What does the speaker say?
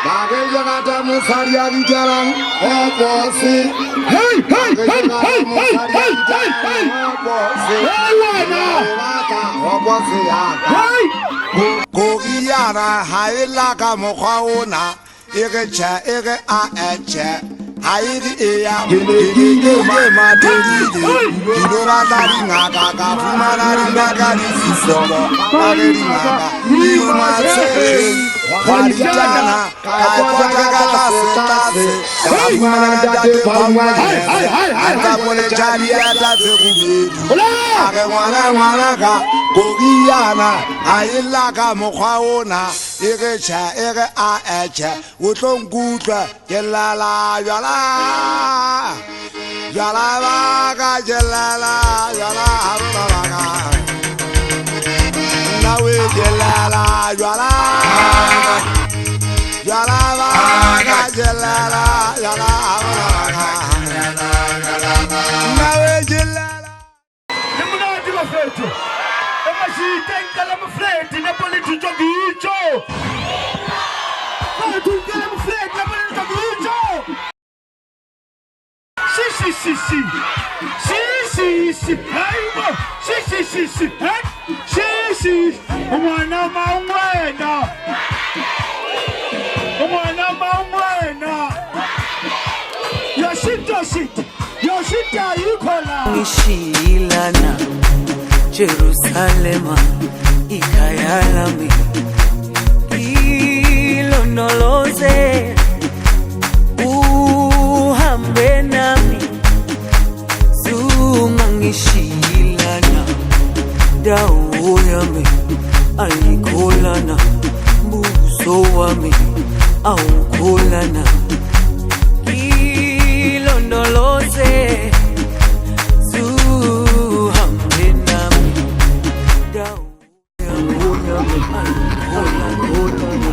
Bagayagata Musariagi Jalan, Oposi. Hey, hey, hey, hey, hey, hey, hey, hey. Hey. Kogiana, Hailaka Mokhaona, Erecha, Ere Aeche. Haidi ea, gidi materi, gidora dari naga, fumana naga di sisoko, mageri naga, yumase, walijana, kaipota gata setase, fumana date pamwaje, anta pole jari ata sekubedu, ake wana ka, kogiana, hailaka mokhaona. Erecha, ere a echa, utlong kutlwa, jelala, jala, jala vaga, jelala, jala, vaga. Nawe jelala, jala, jala vaga, jelala, jala, vaga. Nawe jelala. Nemuna di mafreto. Emashi tenka la mafreto, Napoli tu giochicio. Tu che la mafreto, Napoli tu giochicio. Sì. Sì. Umwana maumwena. Yoshita yukola. Ishilana Jerusalema ikayalami ilonoloze uhambe nami zungangishilana dawo yami ayikholana buso wami awukholana ilondoloze zuhambe nami dawo yami ayikholana